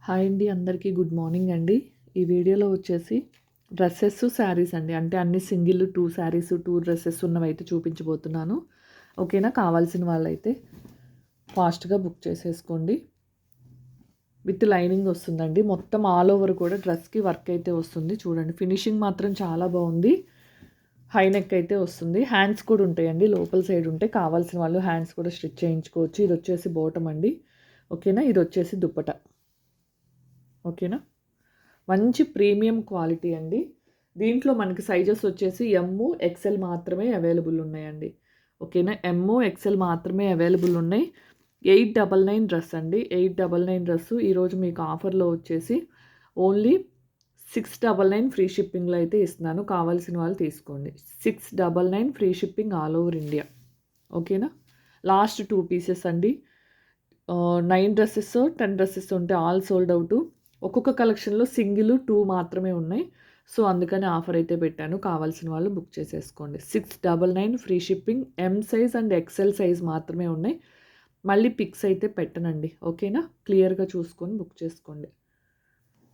Hi అండి, అందరికీ good morning అండి. ఈ వీడియోలో వచ్చేసి డ్రెస్సెస్, శారీస్ అండి. అంటే అన్ని సింగిల్ 2 శారీస్ 2 డ్రెస్సెస్ ఉన్నవైతే చూపించబోతున్నాను. ఓకేనా? కావాల్సిన వాళ్ళైతే ఫాస్ట్గా బుక్ చేసేసుకోండి. విత్ లైనింగ్ వస్తుందండి. మొత్తం ఆల్ ఓవర్ కూడా డ్రెస్కి వర్క్ అయితే వస్తుంది. చూడండి, ఫినిషింగ్ మాత్రం చాలా బాగుంది. హై నెక్ అయితే వస్తుంది. హ్యాండ్స్ కూడా ఉంటాయండి, లోపల సైడ్ ఉంటాయి. కావాల్సిన వాళ్ళు హ్యాండ్స్ కూడా స్టిచ్ చేయించుకోవచ్చు. ఇది వచ్చేసి బాటమ్ అండి. ఓకేనా? ఇది వచ్చేసి దుప్పట. ఓకేనా? మంచి ప్రీమియం క్వాలిటీ అండి. దీంట్లో మనకి సైజెస్ వచ్చేసి ఎమ్, ఎక్సెల్ మాత్రమే అవైలబుల్ ఉన్నాయండి. ఓకేనా? ఎమ్, ఎక్సెల్ మాత్రమే అవైలబుల్ ఉన్నాయి. 899 డ్రెస్ అండి. 899 డ్రెస్సు ఈరోజు మీకు ఆఫర్లో వచ్చేసి ఓన్లీ 699 ఫ్రీ షిప్పింగ్లో అయితే ఇస్తున్నాను. కావాల్సిన వాళ్ళు తీసుకోండి. 699 free shipping all over India. ఓకేనా? లాస్ట్ 2 పీసెస్ అండి. 9 డ్రెస్సెస్ 10 డ్రెస్సెస్ ఉంటే ఆల్ సోల్డ్ అవుట్. ఒక్కొక్క కలెక్షన్లో సింగిల్ 2 మాత్రమే ఉన్నాయి. సో అందుకని ఆఫర్ అయితే పెట్టాను. కావాల్సిన వాళ్ళు బుక్ చేసేసుకోండి. 699 free shipping. M size and XL size మాత్రమే ఉన్నాయి. మళ్ళీ పిక్స్ అయితే పెట్టనండి. ఓకేనా? క్లియర్గా చూసుకొని బుక్ చేసుకోండి.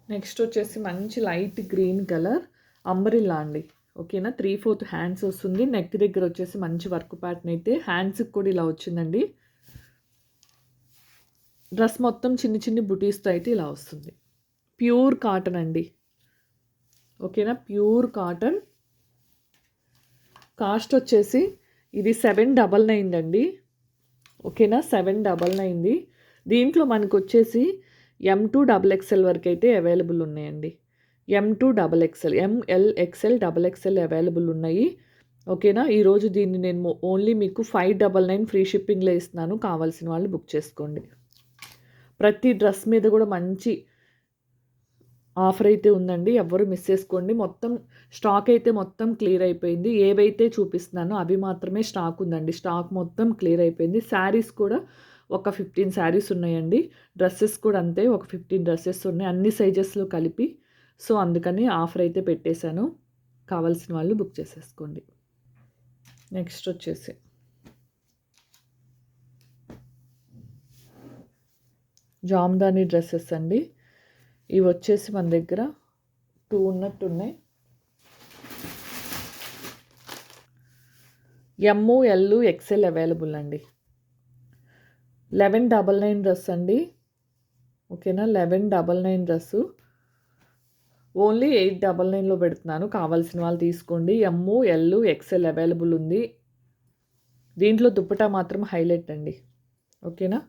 నెక్స్ట్ వచ్చేసి మంచి లైట్ గ్రీన్ కలర్ అంబ్రిల్లా అండి. ఓకేనా? 3/4 హ్యాండ్స్ వస్తుంది. నెక్ దగ్గర వచ్చేసి మంచి వర్క్ ప్యాటర్న్ అయితే హ్యాండ్స్కి కూడా ఇలా వచ్చిందండి. డ్రెస్ మొత్తం చిన్ని చిన్ని బుటీస్తో అయితే ఇలా వస్తుంది. ప్యూర్ కాటన్ అండి. ఓకేనా? Pure cotton. కాస్ట్ వచ్చేసి ఇది 799 అండి. ఓకేనా? 799. దీంట్లో మనకు వచ్చేసి M2 XXL వరకు అయితే అవైలబుల్ ఉన్నాయండి. M2 XXL, ML, XL, XXL available ఉన్నాయి. ఓకేనా? ఈరోజు దీన్ని నేను ఓన్లీ మీకు 599 ఫ్రీ షిప్పింగ్లో ఇస్తున్నాను. కావాల్సిన వాళ్ళు బుక్ చేసుకోండి. ప్రతి డ్రెస్ మీద కూడా మంచి ఆఫర్ అయితే ఉందండి. ఎవ్వరు మిస్ చేసుకోండి. మొత్తం స్టాక్ అయితే మొత్తం క్లియర్ అయిపోయింది. ఏవైతే చూపిస్తున్నానో అవి మాత్రమే స్టాక్ ఉందండి. స్టాక్ మొత్తం క్లియర్ అయిపోయింది. శారీస్ కూడా ఒక 15 శారీస్ ఉన్నాయండి. డ్రెస్సెస్ కూడా అంతే, ఒక 15 డ్రెస్సెస్ ఉన్నాయి, అన్ని సైజెస్లో కలిపి. సో అందుకని ఆఫర్ అయితే పెట్టేశాను. కావాల్సిన వాళ్ళు బుక్ చేసేసుకోండి. నెక్స్ట్ వచ్చేసి జామ్దాని డ్రెస్సెస్ అండి. ఇవి వచ్చేసి మన దగ్గర 2 ఉన్నట్టున్నాయి. ఎమ్, ఎల్, ఎక్సెల్ అవైలబుల్ అండి. 1199 డ్రెస్ అండి. ఓకేనా? 1199 డ్రెస్సు ఓన్లీ 899లో పెడుతున్నాను. కావాల్సిన వాళ్ళు తీసుకోండి. ఎమ్, ఎల్, ఎక్సెల్ అవైలబుల్ ఉంది. దీంట్లో దుప్పటా మాత్రం హైలైట్ అండి. ఓకేనా?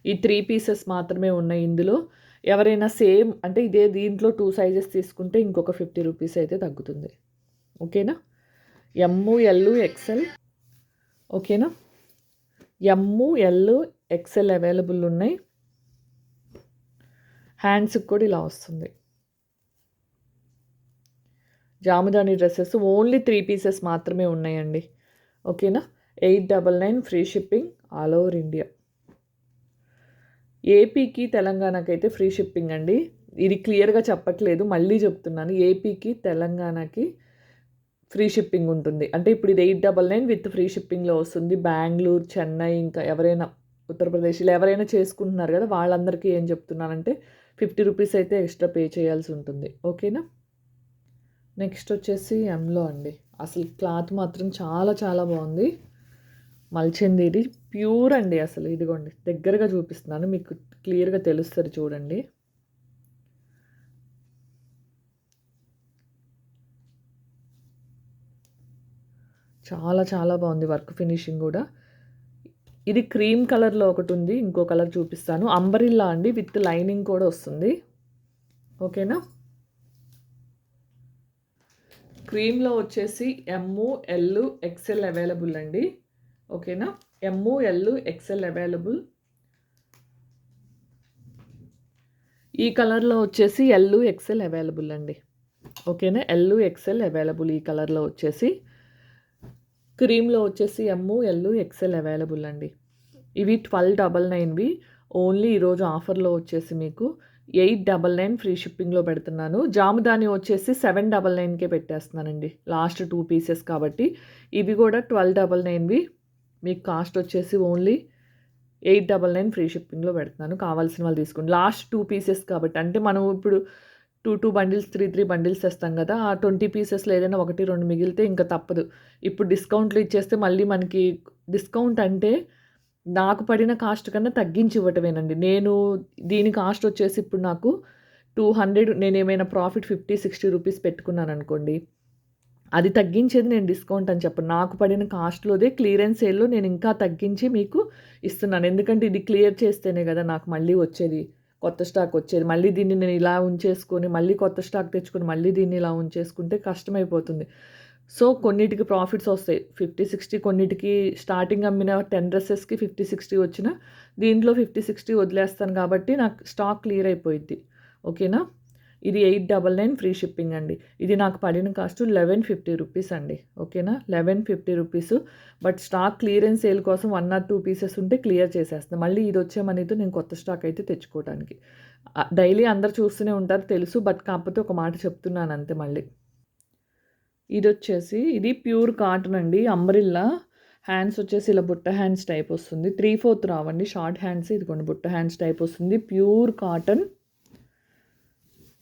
ఈ 3 పీసెస్ మాత్రమే ఉన్నాయి ఇందులో. ఎవరైనా సేమ్ అంటే ఇదే దీంట్లో 2 సైజెస్ తీసుకుంటే ఇంకొక 50 రూపీస్ అయితే తగ్గుతుంది. ఓకేనా? M, L, XL. ఓకేనా? ఎమ్, ఎల్, ఎక్సెల్ అవైలబుల్ ఉన్నాయి. హ్యాండ్స్కి కూడా ఇలా వస్తుంది. జాముదాని డ్రెస్సెస్ ఓన్లీ 3 పీసెస్ మాత్రమే ఉన్నాయండి. ఓకేనా? 899 free shipping all over India. ఏపీకి తెలంగాణకి అయితే ఫ్రీ షిప్పింగ్ అండి. ఇది క్లియర్గా చెప్పట్లేదు, మళ్ళీ చెప్తున్నాను. ఏపీకి తెలంగాణకి ఫ్రీ షిప్పింగ్ ఉంటుంది. అంటే ఇప్పుడు ఇది 899 విత్ ఫ్రీ షిప్పింగ్లో వస్తుంది. బెంగళూరు, చెన్నై, ఇంకా ఎవరైనా ఉత్తరప్రదేశ్లో ఎవరైనా చేసుకుంటున్నారు కదా, వాళ్ళందరికీ ఏం చెప్తున్నానంటే 50 రూపీస్ అయితే ఎక్స్ట్రా పే చేయాల్సి ఉంటుంది. ఓకేనా? నెక్స్ట్ వచ్చేసి ఎంలో అండి. అసలు క్లాత్ మాత్రం చాలా చాలా బాగుంది. మల్చింది ఇది ప్యూర్ అండి. అసలు ఇదిగోండి, దగ్గరగా చూపిస్తున్నాను, మీకు క్లియర్గా తెలుస్తుంది చూడండి. చాలా చాలా బాగుంది వర్క్ ఫినిషింగ్ కూడా. ఇది క్రీమ్ కలర్లో ఒకటి ఉంది, ఇంకో కలర్ చూపిస్తాను. అంబరిల్లా అండి, విత్ లైనింగ్ కూడా వస్తుంది. ఓకేనా? క్రీమ్లో వచ్చేసి ఎమ్, ఎల్, ఎక్సెల్ అవైలబుల్ అండి. ఓకేనా? M, L, XL available. ఈ కలర్లో వచ్చేసి ఎల్, ఎక్సెల్ అవైలబుల్ అండి. ఓకేనా? L, XL available. ఈ కలర్లో వచ్చేసి క్రీమ్లో వచ్చేసి ఎమ్, ఎల్, ఎక్సెల్ అవైలబుల్ అండి. ఇవి 1299వి. ఓన్లీ ఈరోజు ఆఫర్లో వచ్చేసి మీకు 899 ఫ్రీ షిప్పింగ్లో పెడుతున్నాను. జాముదాని వచ్చేసి 799కే పెట్టేస్తున్నానండి. లాస్ట్ 2 పీసెస్ కాబట్టి. ఇవి కూడా 1299వి. మీకు కాస్ట్ వచ్చేసి ఓన్లీ 899 ఫ్రీ షిప్పింగ్లో పెడుతున్నాను. కావాల్సిన వాళ్ళు తీసుకోండి. లాస్ట్ 2 పీసెస్ కాబట్టి, అంటే మనం ఇప్పుడు 2 బండిల్స్ 3 బండిల్స్ తెస్తాం కదా, ఆ 20 పీసెస్లో ఏదైనా 1, 2 మిగిలితే ఇంకా తప్పదు. ఇప్పుడు డిస్కౌంట్లు ఇచ్చేస్తే మళ్ళీ మనకి డిస్కౌంట్ అంటే నాకు పడిన కాస్ట్ కన్నా తగ్గించి ఇవ్వటమేనండి. నేను దీని కాస్ట్ వచ్చేసి ఇప్పుడు నాకు 200, నేనేమైనా ప్రాఫిట్ 50-60 రూపీస్ పెట్టుకున్నాననుకోండి, అది తగ్గించేది నేను డిస్కౌంట్ అని చెప్పను. నాకు పడిన కాస్ట్‌లోదే క్లియరెన్స్ సేల్‌లో నేను ఇంకా తగ్గించి మీకు ఇస్తున్నాను. ఎందుకంటే ఇది క్లియర్ చేస్తేనే కదా నాకు మళ్ళీ వచ్చేది, కొత్త స్టాక్ వచ్చేది. మళ్ళీ దీన్ని నేను ఇలా ఉంచేసుకొని, మళ్ళీ కొత్త స్టాక్ తెచ్చుకొని, మళ్ళీ దీన్ని ఇలా ఉంచేసుకుంటే కష్టమైపోతుంది. సో, కొన్నిటికి ప్రాఫిట్స్ వస్తాయి. 50-60, కొన్నిటికి స్టార్టింగ్ అమ్మిన 10 డ్రెసెస్‌కి 50-60 వచ్చినా, దీంట్లో 50-60 వదిలేస్తాను కాబట్టి నాకు స్టాక్ క్లియర్ అయిపోయిద్ది. ఓకేనా? ఇది 899 ఫ్రీ షిప్పింగ్ అండి. ఇది నాకు పడిన కాస్ట్ 1150 రూపీస్ అండి. ఓకేనా? 1150 rupees. But stock clearance sale కోసం 1 ఆర్ 2 పీసెస్ ఉంటే క్లియర్ చేసేస్తాను. మళ్ళీ ఇది వచ్చే మనీతో నేను కొత్త స్టాక్ అయితే తెచ్చుకోవడానికి. డైలీ అందరూ చూస్తూనే ఉంటారు తెలుసు. బట్ కాకపోతే ఒక మాట చెప్తున్నాను అంతే మళ్ళీ. ఇదొచ్చేసి ఇది ప్యూర్ కాటన్ అండి. అంబ్రిల్లా హ్యాండ్స్ వచ్చేసి ఇలా బుట్ట హ్యాండ్స్ టైప్ వస్తుంది. 3/4 రావండి షార్ట్ హ్యాండ్స్. ఇదిగోండి బుట్ట హ్యాండ్స్ టైప్ వస్తుంది. Pure cotton.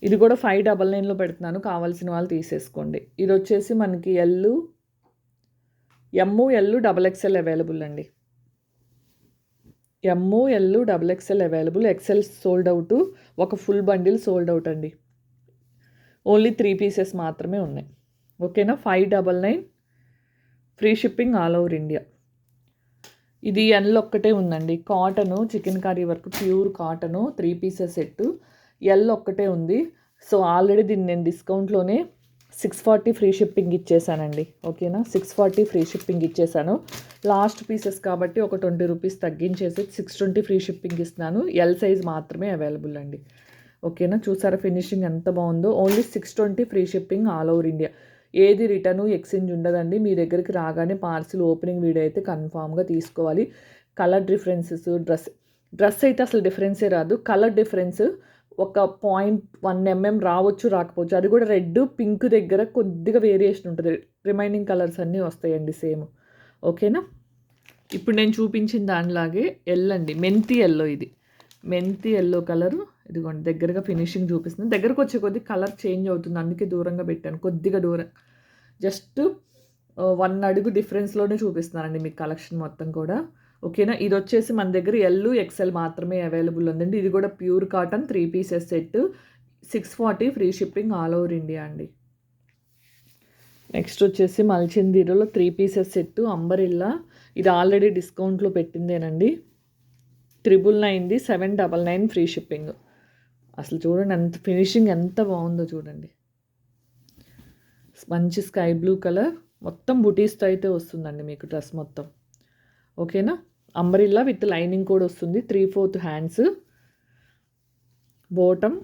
ఇది కూడా 599లో పెడుతున్నాను. కావాల్సిన వాళ్ళు తీసేసుకోండి. ఇది వచ్చేసి మనకి ఎల్ డబల్ ఎక్స్ఎల్ అవైలబుల్ అండి. L double XL available. XL sold out. ఒక ఫుల్ బండిల్ సోల్డ్ అవుట్ అండి. ఓన్లీ 3 పీసెస్ మాత్రమే ఉన్నాయి. ఓకేనా? 599 free shipping all over India. ఇది ఎల్ ఒక్కటే ఉందండి. Cotton, chicken curry work, pure cotton, 3 pieces set. L ఒక్కటే ఉంది. సో ఆల్రెడీ దీన్ని నేను డిస్కౌంట్లోనే 640 ఫ్రీ షిప్పింగ్ ఇచ్చేసానండి. ఓకేనా? 640 ఫ్రీ షిప్పింగ్ ఇచ్చేసాను. లాస్ట్ పీసెస్ కాబట్టి ఒక 20 రూపీస్ తగ్గించేసి 620 ఫ్రీ షిప్పింగ్ ఇస్తున్నాను. ఎల్ సైజ్ మాత్రమే అవైలబుల్ అండి. ఓకేనా? చూసారా ఫినిషింగ్ ఎంత బాగుందో. Only 620 free shipping all over India. ఏది రిటర్ను ఎక్స్చేంజ్ ఉండదండి. మీ దగ్గరికి రాగానే పార్సిల్ ఓపెనింగ్ వీడియో అయితే కన్ఫామ్గా తీసుకోవాలి. కలర్ డిఫరెన్సెస్, డ్రెస్ అయితే అసలు డిఫరెన్సే రాదు. కలర్ డిఫరెన్స్ ఒక 0.1 mm రావచ్చు, రాకపోవచ్చు. అది కూడా రెడ్, పింక్ దగ్గర కొద్దిగా వేరియేషన్ ఉంటుంది. రిమైనింగ్ కలర్స్ అన్నీ వస్తాయండి సేమ్. ఓకేనా? ఇప్పుడు నేను చూపించిన దానిలాగే ఎల్ అండి. మెంతి ఎల్లో. ఇది మెంతి ఎల్లో కలరు. ఇదిగోండి దగ్గరగా ఫినిషింగ్ చూపిస్తుంది. దగ్గరకు వచ్చే కొద్ది కలర్ చేంజ్ అవుతుంది. అందుకే దూరంగా పెట్టాను, కొద్దిగా దూరం. జస్ట్ 1 అడుగు డిఫరెన్స్లోనే చూపిస్తున్నానండి మీకు కలెక్షన్ మొత్తం కూడా. ఓకేనా? ఇది వచ్చేసి మన దగ్గర ఎల్ ఎక్స్ఎల్ మాత్రమే అవైలబుల్ ఉందండి. ఇది కూడా pure cotton 3 pieces set. 640 free shipping all over India అండి. నెక్స్ట్ వచ్చేసి మల్చిందీరులో 3 పీసెస్ సెట్ అంబరిల్లా. ఇది ఆల్రెడీ డిస్కౌంట్లో పెట్టిందేనండి. 999ది 799 ఫ్రీ షిప్పింగ్. అసలు చూడండి ఎంత ఫినిషింగ్ ఎంత బాగుందో చూడండి. మంచి స్కై బ్లూ కలర్, మొత్తం బుటీస్తో అయితే వస్తుందండి మీకు డ్రెస్ మొత్తం. ఓకేనా? అంబ్రిల్లా విత్ లైనింగ్ కూడా వస్తుంది. 3/4 హ్యాండ్స్, బోటమ్.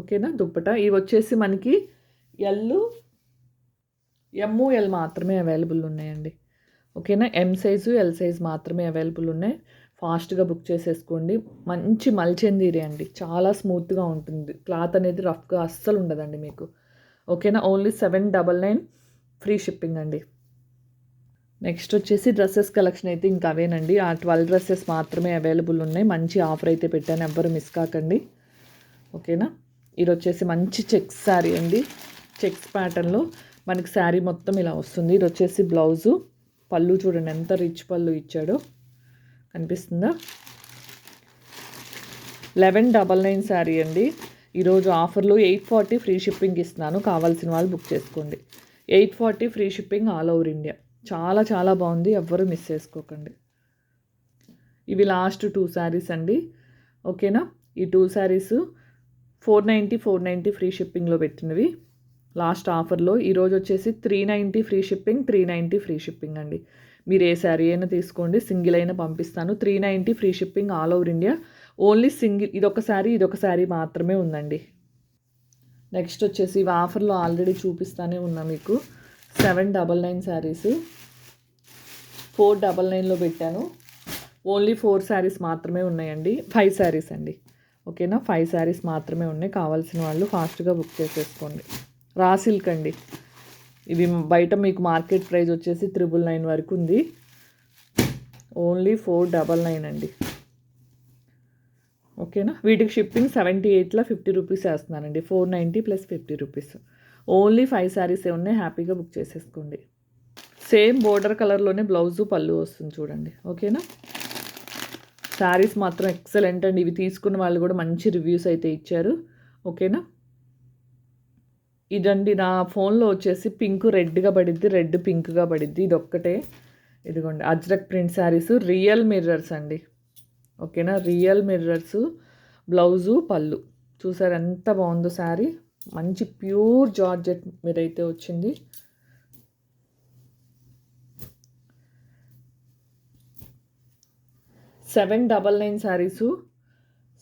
ఓకేనా? దుప్పట. ఇవి వచ్చేసి మనకి ఎల్ మాత్రమే అవైలబుల్ ఉన్నాయండి. ఓకేనా? ఎం సైజు, ఎల్ సైజ్ మాత్రమే అవైలబుల్ ఉన్నాయి. ఫాస్ట్గా బుక్ చేసేసుకోండి. మంచి మల్చెందీరే అండి. చాలా స్మూత్గా ఉంటుంది. క్లాత్ అనేది రఫ్గా అస్సలు ఉండదండి మీకు. ఓకేనా? ఓన్లీ 799 ఫ్రీ షిప్పింగ్ అండి. నెక్స్ట్ వచ్చేసి డ్రెస్సెస్ కలెక్షన్ అయితే ఇంకా అవేనండి. ఆ 12 డ్రెస్సెస్ మాత్రమే అవైలబుల్ ఉన్నాయి. మంచి ఆఫర్ అయితే పెట్టాను, ఎవ్వరు మిస్ కాకండి. ఓకేనా? ఇది వచ్చేసి మంచి చెక్స్ శారీ అండి. చెక్స్ ప్యాటర్న్లో మనకి శారీ మొత్తం ఇలా వస్తుంది. ఇది వచ్చేసి బ్లౌజు. పళ్ళు చూడండి ఎంత రిచ్ పళ్ళు ఇచ్చాడో, కనిపిస్తుందా? 1199 శారీ అండి. ఈరోజు ఆఫర్లో 840 ఫ్రీ షిప్పింగ్ ఇస్తున్నాను. కావాల్సిన వాళ్ళు బుక్ చేసుకోండి. 840 free shipping all over India. చాలా చాలా బాగుంది, ఎవ్వరూ మిస్ చేసుకోకండి. ఇవి లాస్ట్ 2 శారీస్ అండి. ఓకేనా? ఈ 2 శారీస్ 490 ఫ్రీ షిప్పింగ్లో పెట్టినవి లాస్ట్ ఆఫర్లో. ఈరోజు వచ్చేసి 390 ఫ్రీ షిప్పింగ్, 390 ఫ్రీ షిప్పింగ్ అండి. మీరు ఏ శారీ అయినా తీసుకోండి, సింగిల్ అయినా పంపిస్తాను. 390 free shipping all over India. Only single, ఇదొక శారీ మాత్రమే ఉందండి. నెక్స్ట్ వచ్చేసి ఇవి ఆఫర్లో ఆల్రెడీ చూపిస్తానే ఉన్నా మీకు. 799 శారీస్ 499లో పెట్టాను. ఓన్లీ 4 శారీస్ మాత్రమే ఉన్నాయండి. 5 శారీస్ అండి. ఓకేనా? 5 శారీస్ మాత్రమే ఉన్నాయి. కావాల్సిన వాళ్ళు ఫాస్ట్గా బుక్ చేసేసుకోండి. రా సిల్క్ అండి. ఇవి బయట మీకు మార్కెట్ ప్రైస్ వచ్చేసి 999 వరకు ఉంది. ఓన్లీ 499 అండి. ఓకేనా, వీటికి షిప్పింగ్ 78లా 50 రూపీస్ వేస్తున్నానండి. 490 ప్లస్ 50 రూపీస్. ఓన్లీ 5 శారీసే ఉన్నాయి, హ్యాపీగా బుక్ చేసేసుకోండి. సేమ్ బోర్డర్ కలర్లోనే బ్లౌజు పళ్ళు వస్తుంది చూడండి. ఓకేనా, శారీస్ మాత్రం ఎక్సలెంట్ అండి. ఇవి తీసుకున్న వాళ్ళు కూడా మంచి రివ్యూస్ అయితే ఇచ్చారు. ఓకేనా, ఇదండి నా ఫోన్లో వచ్చేసి పింక్ రెడ్గా పడిద్ది, రెడ్ పింక్గా పడిద్ది. ఇది ఒక్కటే. ఇదిగోండి Ajrakh print sarees, real mirrors అండి. ఓకేనా, రియల్ మిర్రర్స్, బ్లౌజు పళ్ళు. చూసారు ఎంత బాగుందో శారీ. మంచి ప్యూర్ జార్జెట్ మీరైతే వచ్చింది. $799 శారీసు,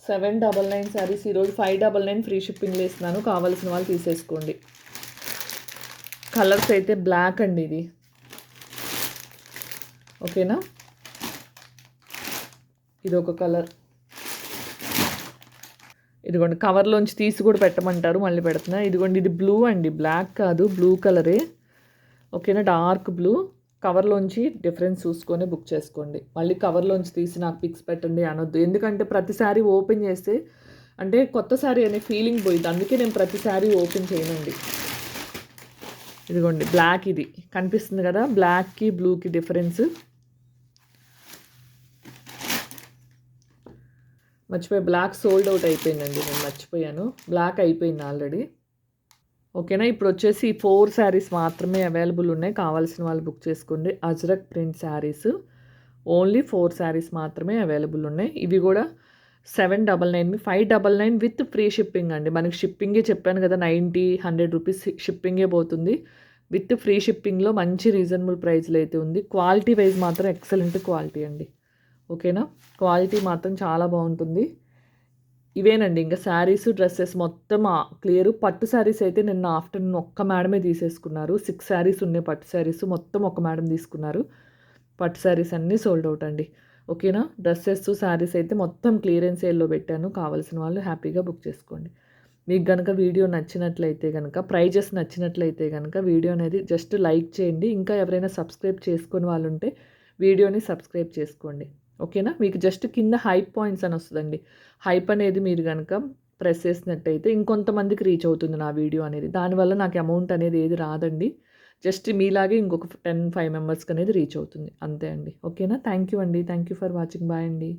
799 శారీస్. ఈరోజు 599 ఫ్రీ షిప్పింగ్లో ఇస్తున్నాను. కావాల్సిన వాళ్ళు తీసేసుకోండి. కలర్స్ అయితే బ్లాక్ అండి ఇది. ఓకేనా, ఇది ఒక కలర్. ఇదిగోండి కవర్లోంచి తీసి కూడా పెట్టమంటారు, మళ్ళీ పెడుతున్నా. ఇదిగోండి ఇది బ్లూ అండి, బ్లాక్ కాదు, బ్లూ కలరే. ఓకేనా, డార్క్ బ్లూ. కవర్లోంచి డిఫరెన్స్ చూసుకొని బుక్ చేసుకోండి. మళ్ళీ కవర్లోంచి తీసి నాకు పిక్స్ పెట్టండి అనొద్దు. ఎందుకంటే ప్రతిసారి ఓపెన్ చేస్తే అంటే కొత్త శారీ అనే ఫీలింగ్ పోయింది. అందుకే నేను ప్రతిసారి ఓపెన్ చేయనండి. ఇదిగోండి బ్లాక్, ఇది కనిపిస్తుంది కదా, బ్లాక్కి బ్లూకి డిఫరెన్స్. మర్చిపోయి, బ్లాక్ సోల్డ్ అవుట్ అయిపోయిందండి, నేను మర్చిపోయాను. బ్లాక్ అయిపోయింది ఆల్రెడీ. ఓకేనా, ఇప్పుడు వచ్చేసి 4 శారీస్ మాత్రమే అవైలబుల్ ఉన్నాయి. కావాల్సిన వాళ్ళు బుక్ చేసుకోండి. అజ్రక్ ప్రింట్ శారీస్, ఓన్లీ 4 శారీస్ మాత్రమే అవైలబుల్ ఉన్నాయి. ఇవి కూడా 799, 599 విత్ ఫ్రీ షిప్పింగ్ అండి. మనకి షిప్పింగే చెప్పాను కదా, 90-100 రూపీస్ షిప్పింగే పోతుంది. విత్ ఫ్రీ షిప్పింగ్లో మంచి రీజనబుల్ ప్రైస్లో అయితే ఉంది. క్వాలిటీ వైజ్ మాత్రం ఎక్సలెంట్ క్వాలిటీ అండి. ఓకేనా, క్వాలిటీ మాత్రం చాలా బాగుంటుంది. ఇవేనండి ఇంకా శారీస్, డ్రెస్సెస్ మొత్తం క్లియర్. పట్టు శారీస్ అయితే నిన్న ఆఫ్టర్నూన్ ఒక్క మేడమే తీసేసుకున్నారు. 6 శారీస్ ఉన్నాయి పట్టు శారీస్, మొత్తం ఒక మేడం తీసుకున్నారు. పట్టు శారీస్ అన్నీ సోల్డ్ అవుట్ అండి. ఓకేనా, డ్రెస్సెస్, శారీస్ అయితే మొత్తం క్లియరెన్స్ సేల్లో పెట్టాను. కావాల్సిన వాళ్ళు హ్యాపీగా బుక్ చేసుకోండి. మీకు కనుక వీడియో నచ్చినట్లయితే కనుక, ప్రైజెస్ నచ్చినట్లయితే కనుక వీడియో అనేది జస్ట్ లైక్ చేయండి. ఇంకా ఎవరైనా సబ్స్క్రైబ్ చేసుకుని వాళ్ళు ఉంటే వీడియోని సబ్స్క్రైబ్ చేసుకోండి. ఓకేనా, మీకు జస్ట్ కింద హైప్ పాయింట్స్ అని వస్తుందండి. హైప్ అనేది మీరు కనుక ప్రెస్ చేసినట్టయితే ఇంకొంతమందికి రీచ్ అవుతుంది నా వీడియో అనేది. దానివల్ల నాకు అమౌంట్ అనేది ఏది రాదండి. జస్ట్ మీలాగే ఇంకొక 10-5 మెంబర్స్కి అనేది రీచ్ అవుతుంది, అంతే అండి. ఓకేనా, థ్యాంక్ యూ అండి. Thank you for watching. Bye అండి.